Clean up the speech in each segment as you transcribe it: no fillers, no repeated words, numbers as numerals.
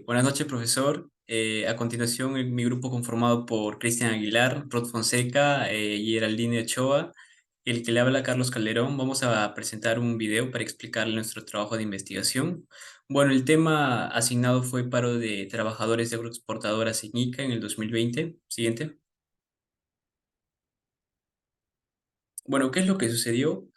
Buenas noches, profesor. A continuación, mi grupo conformado por Cristian Aguilar, Rod Fonseca y Geraldine Ochoa, el que le habla Carlos Calderón, vamos a presentar un video para explicarle nuestro trabajo de investigación. Bueno, el tema asignado fue paro de trabajadores de agroexportadoras en Ica en el 2020. Siguiente. Bueno, ¿qué es lo que sucedió?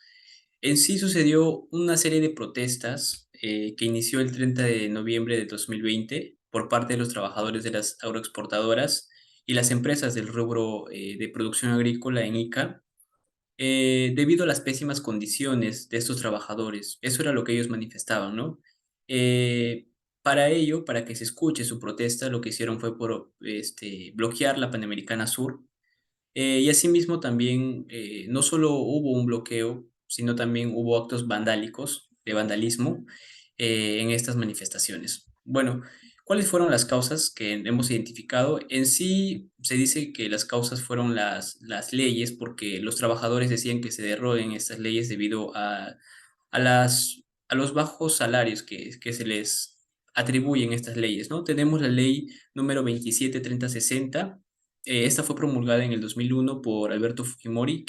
En sí sucedió una serie de protestas que inició el 30 de noviembre de 2020 por parte de los trabajadores de las agroexportadoras y las empresas del rubro de producción agrícola en Ica, debido a las pésimas condiciones de estos trabajadores. Eso era lo que ellos manifestaban, ¿no? Eh, para ello, para que se escuche su protesta, lo que hicieron fue bloquear la Panamericana Sur, y asimismo también no solo hubo un bloqueo, sino también hubo actos vandálicos, de vandalismo, en estas manifestaciones. Bueno, ¿cuáles fueron las causas que hemos identificado? En sí se dice que las causas fueron las leyes, porque los trabajadores decían que se derroguen estas leyes debido a los bajos salarios que se les atribuyen estas leyes, ¿no? Tenemos la ley número 273060. Esta fue promulgada en el 2001 por Alberto Fujimori.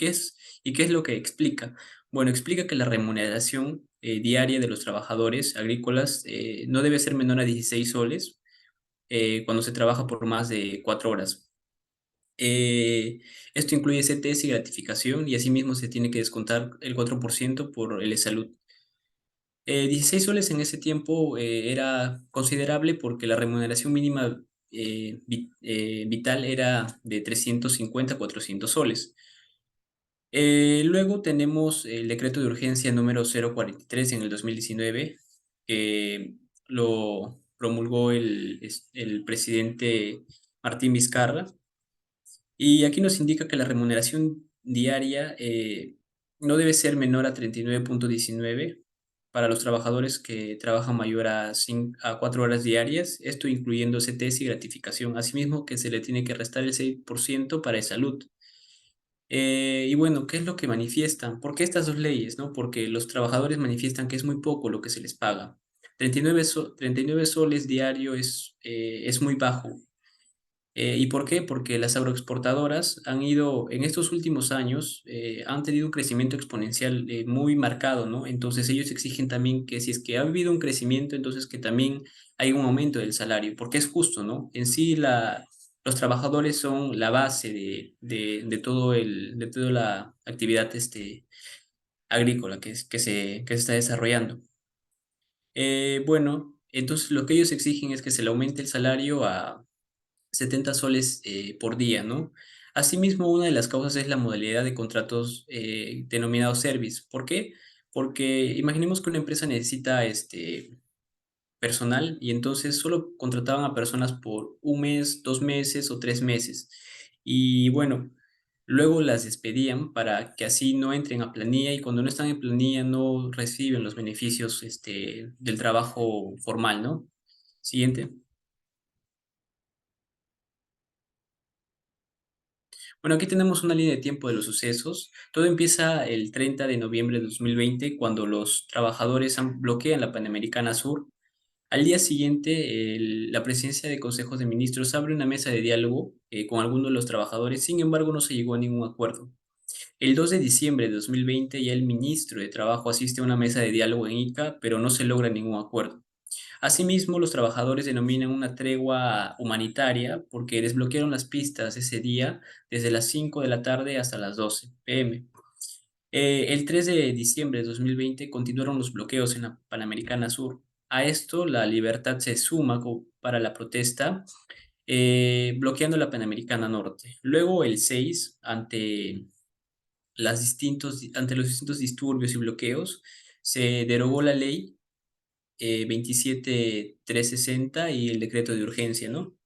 ¿Y qué es lo que explica? Bueno, explica que la remuneración diaria de los trabajadores agrícolas no debe ser menor a 16 soles cuando se trabaja por más de 4 horas. Esto incluye CTS y gratificación, y asimismo se tiene que descontar el 4% por el salud. 16 soles en ese tiempo era considerable porque la remuneración mínima vital era de 350 a 400 soles. Luego tenemos el decreto de urgencia número 043 en el 2019, que lo promulgó el presidente Martín Vizcarra. Y aquí nos indica que la remuneración diaria no debe ser menor a 39,19 para los trabajadores que trabajan mayor a 4 horas diarias, esto incluyendo CTS y gratificación. Asimismo, que se le tiene que restar el 6% para el salud. Y bueno, ¿qué es lo que manifiestan? ¿Por qué estas dos leyes, no? Porque los trabajadores manifiestan que es muy poco lo que se les paga. 39 soles diario es muy bajo. ¿Y por qué? Porque las agroexportadoras han ido, en estos últimos años, han tenido un crecimiento exponencial muy marcado, ¿no? Entonces ellos exigen también que si es que ha habido un crecimiento, entonces que también hay un aumento del salario, porque es justo, ¿no? En sí los trabajadores son la base de toda la actividad agrícola que se está desarrollando. Bueno, entonces lo que ellos exigen es que se le aumente el salario a 70 soles por día, ¿no? Asimismo, una de las causas es la modalidad de contratos denominados service. ¿Por qué? Porque imaginemos que una empresa necesita personal y entonces solo contrataban a personas por un mes, 2 meses o 3 meses. Y bueno, luego las despedían para que así no entren a planilla, y cuando no están en planilla no reciben los beneficios del trabajo formal, ¿no? Siguiente. Bueno, aquí tenemos una línea de tiempo de los sucesos. Todo empieza el 30 de noviembre de 2020, cuando los trabajadores bloquean la Panamericana Sur. Al día siguiente, la presidencia de consejos de ministros abre una mesa de diálogo con algunos de los trabajadores. Sin embargo, no se llegó a ningún acuerdo. El 2 de diciembre de 2020, ya el ministro de Trabajo asiste a una mesa de diálogo en Ica, pero no se logra ningún acuerdo. Asimismo, los trabajadores denominan una tregua humanitaria porque desbloquearon las pistas ese día desde las 5 de la tarde hasta las 12 p.m. El 3 de diciembre de 2020 continuaron los bloqueos en la Panamericana Sur. A esto, la Libertad se suma para la protesta, bloqueando la Panamericana Norte. Luego, el 6, ante los distintos disturbios y bloqueos, se derogó la ley 27.360 y el decreto de urgencia, ¿no?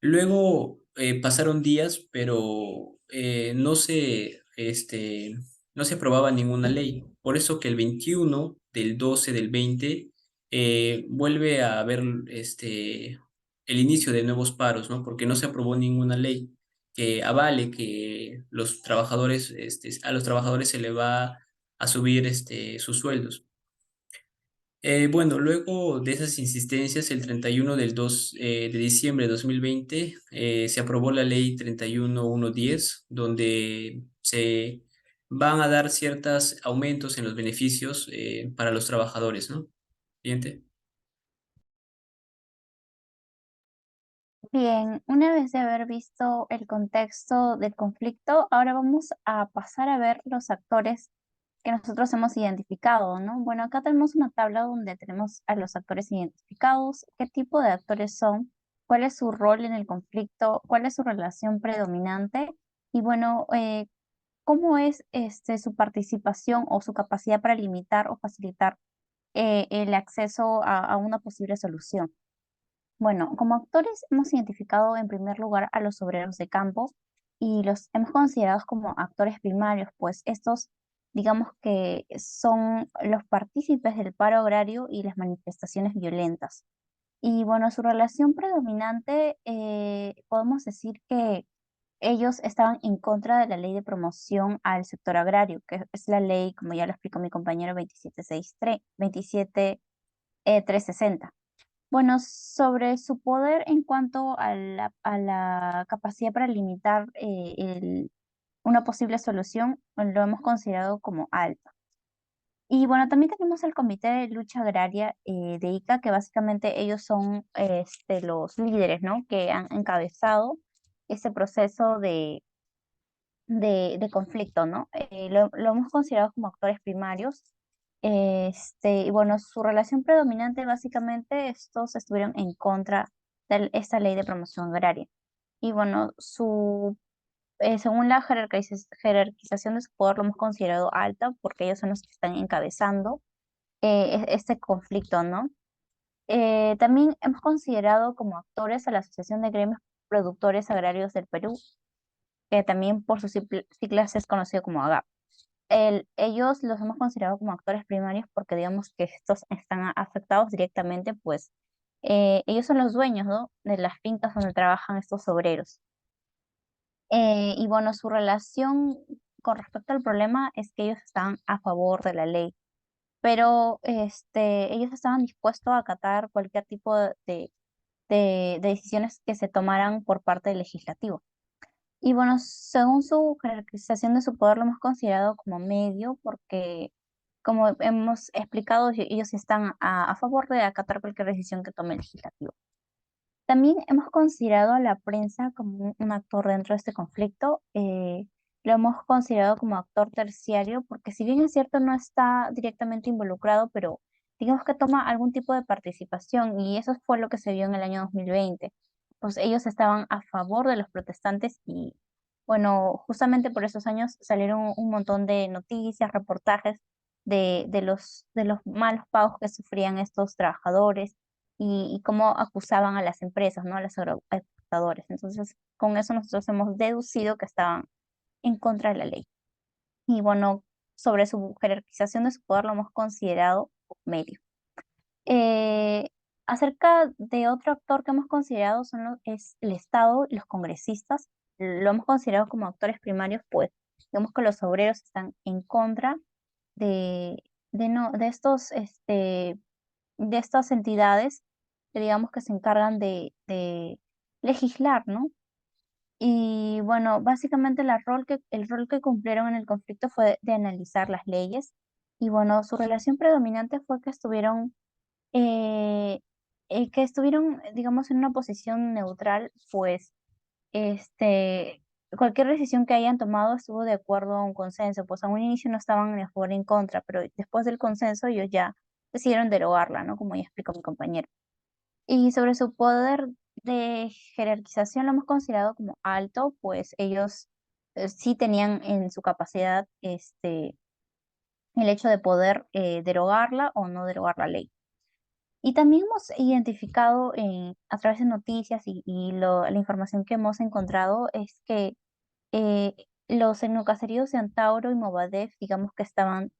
Luego pasaron días, pero no se aprobaba ninguna ley. Por eso que el 21 del 12 del 20 vuelve a haber el inicio de nuevos paros, ¿no? Porque no se aprobó ninguna ley que avale que a los trabajadores se le va a subir sus sueldos. Bueno, luego de esas insistencias, el 31 de diciembre de 2020 se aprobó la ley 31110, donde se van a dar ciertos aumentos en los beneficios para los trabajadores, ¿no? Siguiente. Bien, una vez de haber visto el contexto del conflicto, ahora vamos a pasar a ver los actores que nosotros hemos identificado, ¿no? Bueno, acá tenemos una tabla donde tenemos a los actores identificados, qué tipo de actores son, cuál es su rol en el conflicto, cuál es su relación predominante y bueno, cómo es su participación o su capacidad para limitar o facilitar el acceso a una posible solución. Bueno, como actores hemos identificado en primer lugar a los obreros de campo y los hemos considerado como actores primarios, pues estos, digamos que son los partícipes del paro agrario y las manifestaciones violentas. Y bueno, su relación predominante, podemos decir que ellos estaban en contra de la ley de promoción al sector agrario, que es la ley, como ya lo explicó mi compañero, 27360. Bueno, sobre su poder en cuanto a la capacidad para limitar una posible solución, lo hemos considerado como alta. Y bueno, también tenemos el Comité de Lucha Agraria de ICA, que básicamente ellos son los líderes, ¿no? Que han encabezado ese proceso de conflicto, ¿no? Lo hemos considerado como actores primarios. Y bueno, su relación predominante, básicamente, estos estuvieron en contra de esta ley de promoción agraria. Y bueno, según la jerarquización de su poder, lo hemos considerado alta porque ellos son los que están encabezando este conflicto, ¿no? También hemos considerado como actores a la Asociación de Gremios Productores Agrarios del Perú, que también por sus siglas es conocido como AGAP. Ellos los hemos considerado como actores primarios porque digamos que estos están afectados directamente, pues ellos son los dueños, ¿no? De las fincas donde trabajan estos obreros. Y bueno, su relación con respecto al problema es que ellos estaban a favor de la ley, pero ellos estaban dispuestos a acatar cualquier tipo de decisiones que se tomaran por parte del legislativo. Y bueno, según su jerarquización de su poder, lo hemos considerado como medio porque, como hemos explicado, ellos están a favor de acatar cualquier decisión que tome el legislativo. También hemos considerado a la prensa como un actor dentro de este conflicto. Lo hemos considerado como actor terciario porque si bien es cierto no está directamente involucrado, pero digamos que toma algún tipo de participación y eso fue lo que se vio en el año 2020. Pues ellos estaban a favor de los protestantes y bueno, justamente por esos años salieron un montón de noticias, reportajes de los malos pagos que sufrían estos trabajadores y cómo acusaban a las empresas, ¿no? A los agroexportadores. Entonces, con eso nosotros hemos deducido que estaban en contra de la ley. Y bueno, sobre su jerarquización de su poder lo hemos considerado medio. Eh, Acerca de otro actor que hemos considerado es el Estado y los congresistas. Lo hemos considerado como actores primarios, pues digamos que los obreros están en contra de, no, de estas entidades que digamos que se encargan de legislar, ¿no? Y bueno, básicamente el rol que cumplieron en el conflicto fue de analizar las leyes y bueno, su relación predominante fue eh, que estuvieron, digamos, en una posición neutral, pues cualquier decisión que hayan tomado estuvo de acuerdo a un consenso, pues a un inicio no estaban ni a favor ni en contra, pero después del consenso ellos ya decidieron derogarla, ¿no? Como ya explicó mi compañero. Y sobre su poder de jerarquización lo hemos considerado como alto, pues ellos sí tenían en su capacidad el hecho de poder derogarla o no derogar la ley. Y también hemos identificado a través de noticias la información que hemos encontrado es que eh, los etnocaceríos de Antauro y Movadef, digamos que estaban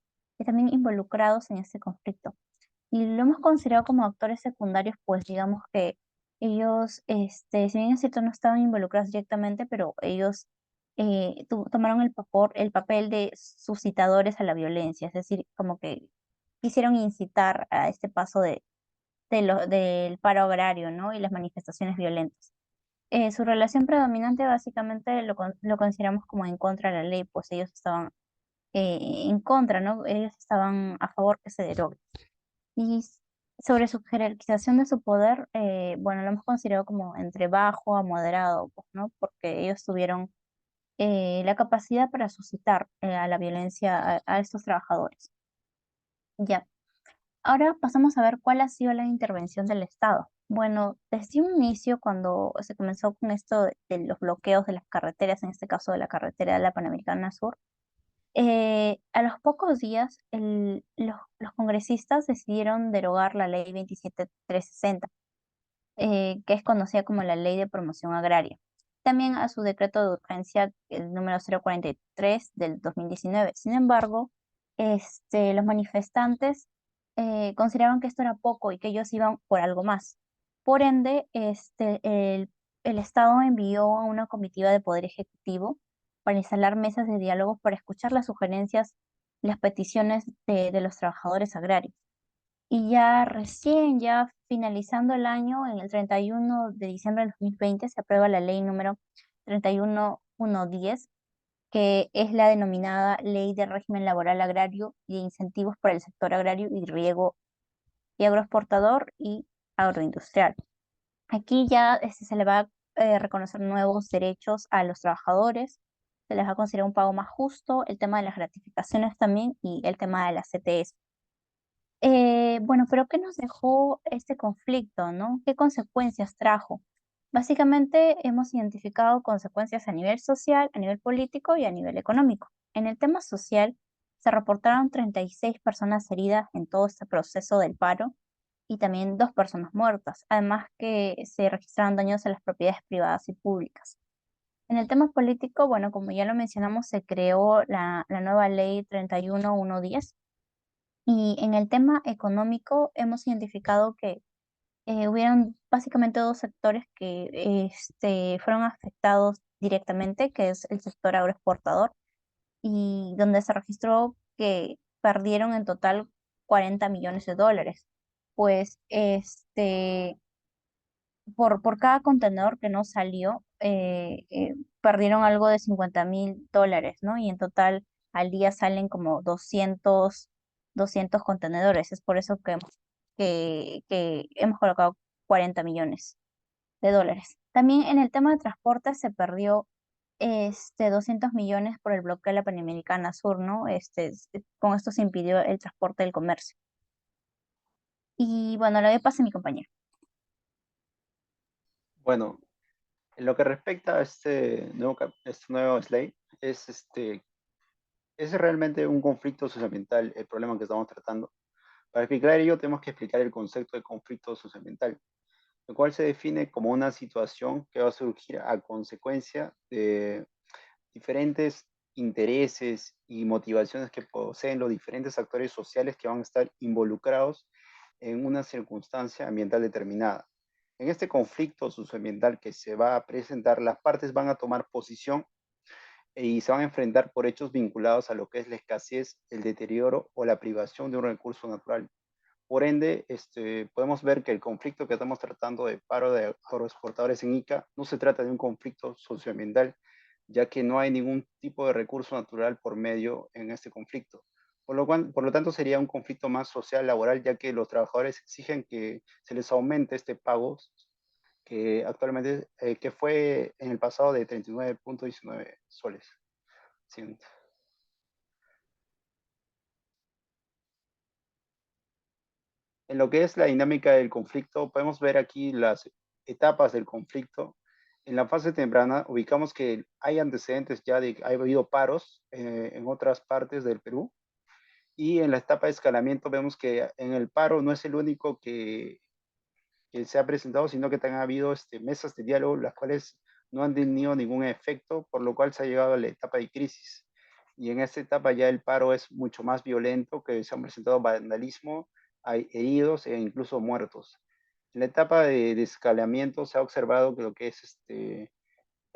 también involucrados en este conflicto. Y lo hemos considerado como actores secundarios, pues digamos que ellos, si bien es cierto, no estaban involucrados directamente, pero ellos tomaron el papel de suscitadores a la violencia, es decir, como que quisieron incitar a este paso del paro agrario, ¿no? Y las manifestaciones violentas. Su relación predominante básicamente lo consideramos como en contra de la ley, pues ellos estaban en contra, ¿no? Ellos estaban a favor que se derogue. Y sobre su jerarquización de su poder, bueno, lo hemos considerado como entre bajo a moderado, pues, ¿no? Porque ellos tuvieron la capacidad para suscitar a la violencia a estos trabajadores. Ya. Ahora pasamos a ver cuál ha sido la intervención del Estado. Bueno, desde un inicio, cuando se comenzó con esto de los bloqueos de las carreteras, en este caso de la carretera de la Panamericana Sur, a los pocos días los congresistas decidieron derogar la ley 27360, que es conocida como la Ley de Promoción Agraria. También a su decreto de urgencia, el número 043 del 2019. Sin embargo, los manifestantes consideraban que esto era poco y que ellos iban por algo más. Por ende, el Estado envió a una comitiva de Poder Ejecutivo para instalar mesas de diálogo para escuchar las sugerencias y las peticiones de los trabajadores agrarios. Y ya recién, ya finalizando el año, en el 31 de diciembre del 2020, se aprueba la ley número 31110, que es la denominada Ley de Régimen Laboral Agrario y de Incentivos para el Sector Agrario y Riego y Agroexportador y Agroindustrial. Aquí ya se le va a reconocer nuevos derechos a los trabajadores, se les va a considerar un pago más justo, el tema de las gratificaciones también y el tema de las CTS. Bueno, pero ¿qué nos dejó este conflicto, no? ¿Qué consecuencias trajo? Básicamente hemos identificado consecuencias a nivel social, a nivel político y a nivel económico. En el tema social, se reportaron 36 personas heridas en todo este proceso del paro y también 2 personas muertas, además que se registraron daños a las propiedades privadas y públicas. En el tema político, bueno, como ya lo mencionamos, se creó la nueva ley 31110 y en el tema económico hemos identificado que hubieron básicamente 2 sectores que fueron afectados directamente, que es el sector agroexportador, y donde se registró que perdieron en total 40 millones de dólares. Pues por cada contenedor que no salió, perdieron algo de 50.000 dólares, ¿no? Y en total al día salen como 200 contenedores. Es por eso que hemos colocado 40 millones de dólares. También en el tema de transporte se perdió 200 millones por el bloqueo de la Panamericana Sur, ¿no? Con esto se impidió el transporte del comercio. Y bueno, le doy paso a mi compañero. Bueno, en lo que respecta a este nuevo slide, es realmente un conflicto socioambiental el problema que estamos tratando. Para explicar ello, tenemos que explicar el concepto de conflicto socioambiental, el cual se define como una situación que va a surgir a consecuencia de diferentes intereses y motivaciones que poseen los diferentes actores sociales que van a estar involucrados en una circunstancia ambiental determinada. En este conflicto socioambiental que se va a presentar, las partes van a tomar posición y se van a enfrentar por hechos vinculados a lo que es la escasez, el deterioro o la privación de un recurso natural. Por ende, podemos ver que el conflicto que estamos tratando de paro de agroexportadores en Ica no se trata de un conflicto socioambiental, ya que no hay ningún tipo de recurso natural por medio en este conflicto. Por lo tanto, sería un conflicto más social, laboral, ya que los trabajadores exigen que se les aumente este pago que actualmente, que fue en el pasado de 39.19 soles. Siguiente. En lo que es la dinámica del conflicto, podemos ver aquí las etapas del conflicto. En la fase temprana ubicamos que hay antecedentes ya de que ha habido paros en otras partes del Perú. Y en la etapa de escalamiento vemos que en el paro no es el único que se ha presentado, sino que también ha habido mesas de diálogo, las cuales no han tenido ningún efecto, por lo cual se ha llegado a la etapa de crisis. Y en esta etapa ya el paro es mucho más violento, que se han presentado vandalismo, hay heridos e incluso muertos. En la etapa de escalamiento se ha observado que lo que es en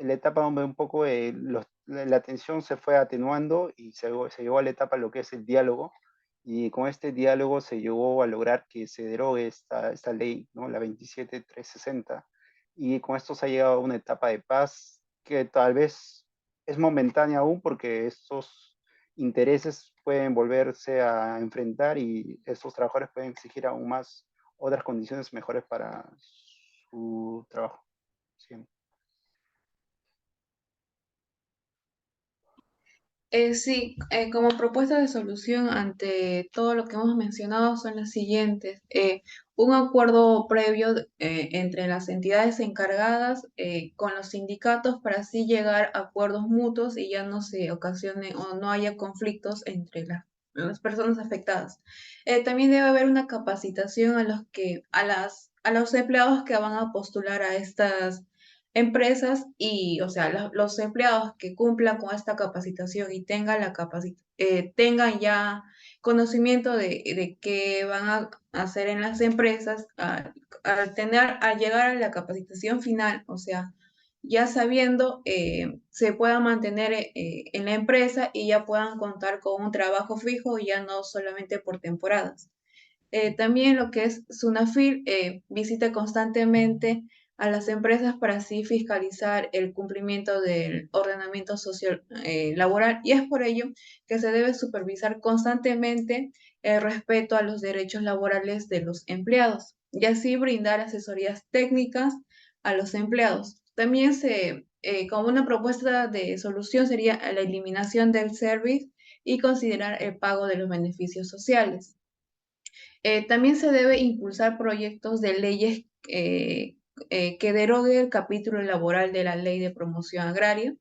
la etapa donde un poco la tensión se fue atenuando y se llegó a la etapa de lo que es el diálogo, Y con este diálogo se llegó a lograr que se derogue esta ley, ¿no? La 27360. Y con esto se ha llegado a una etapa de paz que tal vez es momentánea aún porque estos intereses pueden volverse a enfrentar y estos trabajadores pueden exigir aún más otras condiciones mejores para su trabajo. Sí. Sí, como propuesta de solución ante todo lo que hemos mencionado son las siguientes. Un acuerdo previo entre las entidades encargadas con los sindicatos para así llegar a acuerdos mutuos y ya no se ocasione o no haya conflictos entre las personas afectadas. También debe haber una capacitación a los empleados que van a postular a estas empresas y, o sea, los empleados que cumplan con esta capacitación y tengan ya conocimiento de qué van a hacer en las empresas al llegar a la capacitación final, o sea, ya sabiendo, se puedan mantener en la empresa y ya puedan contar con un trabajo fijo, ya no solamente por temporadas. También lo que es SUNAFIL visita constantemente a las empresas para así fiscalizar el cumplimiento del ordenamiento social laboral y es por ello que se debe supervisar constantemente el respeto a los derechos laborales de los empleados y así brindar asesorías técnicas a los empleados. También como una propuesta de solución sería la eliminación del service y considerar el pago de los beneficios sociales. También se debe impulsar proyectos de leyes que derogue el capítulo laboral de la Ley de Promoción Agraria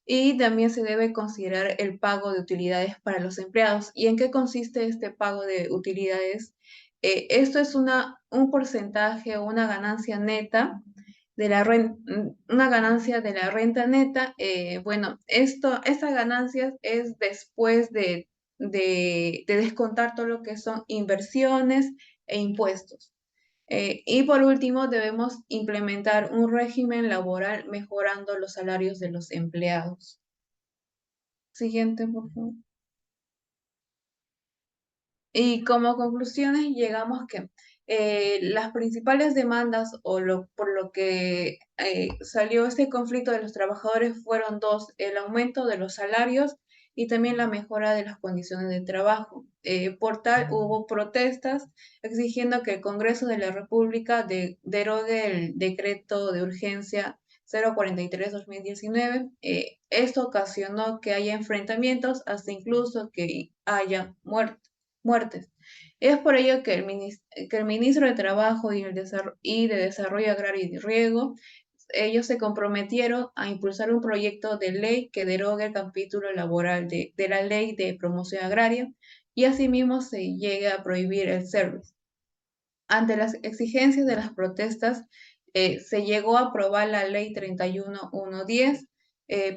y también se debe considerar el pago de utilidades para los empleados. ¿Y en qué consiste este pago de utilidades? Esto es un porcentaje o una ganancia neta de una ganancia de la renta neta. Bueno, esta ganancia es después de descontar todo lo que son inversiones e impuestos. Y por último, debemos implementar un régimen laboral mejorando los salarios de los empleados. Siguiente, por favor. Y como conclusiones llegamos que las principales demandas por lo que salió este conflicto de los trabajadores fueron dos, el aumento de los salarios y también la mejora de las condiciones de trabajo. Por tal, hubo protestas exigiendo que el Congreso de la República derogue el decreto de urgencia 043-2019. Esto ocasionó que haya enfrentamientos, hasta incluso que haya muertes. Es por ello que el ministro de Trabajo y de Desarrollo Agrario y de Riego, ellos se comprometieron a impulsar un proyecto de ley que derogue el capítulo laboral de la Ley de Promoción Agraria y asimismo se llegue a prohibir el service. Ante las exigencias de las protestas, se llegó a aprobar la Ley 31110,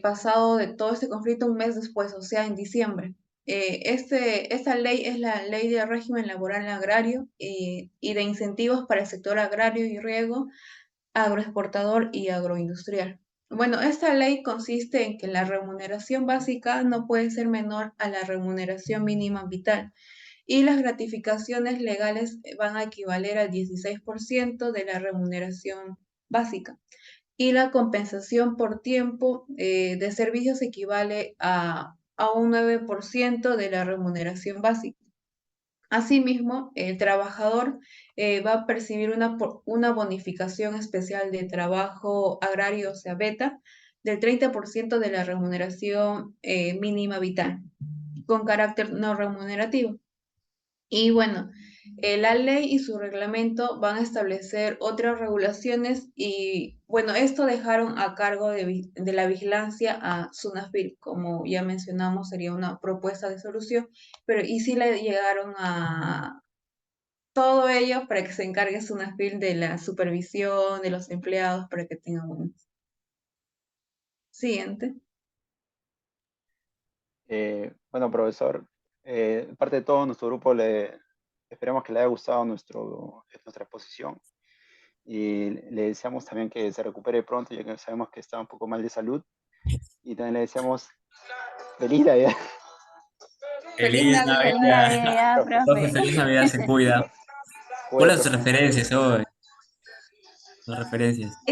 pasado de todo este conflicto un mes después, o sea, en diciembre. Esta ley es la Ley de Régimen Laboral Agrario y de incentivos para el sector agrario y riego, agroexportador y agroindustrial. Bueno, esta ley consiste en que la remuneración básica no puede ser menor a la remuneración mínima vital y las gratificaciones legales van a equivaler al 16% de la remuneración básica. Y la compensación por tiempo de servicios equivale a un 9% de la remuneración básica. Asimismo, el trabajador va a percibir una bonificación especial de trabajo agrario, o sea, beta, del 30% de la remuneración mínima vital, con carácter no remunerativo. Y bueno, la ley y su reglamento van a establecer otras regulaciones y bueno, esto dejaron a cargo de la vigilancia a SUNAFIL, como ya mencionamos, sería una propuesta de solución, pero y sí le llegaron a todo ello para que se encargue SUNAFIL de la supervisión de los empleados para que tengan buenos. Siguiente. Bueno, profesor, parte de todo nuestro grupo esperamos que le haya gustado nuestra exposición y le deseamos también que se recupere pronto, ya que sabemos que está un poco mal de salud, y también le deseamos feliz Navidad. Feliz Feliz Navidad. Feliz Navidad. Navidad, Profe, profe. feliz Navidad, se cuida. ¿Cuáles Cuídate, sus profe. referencias hoy? Las referencias.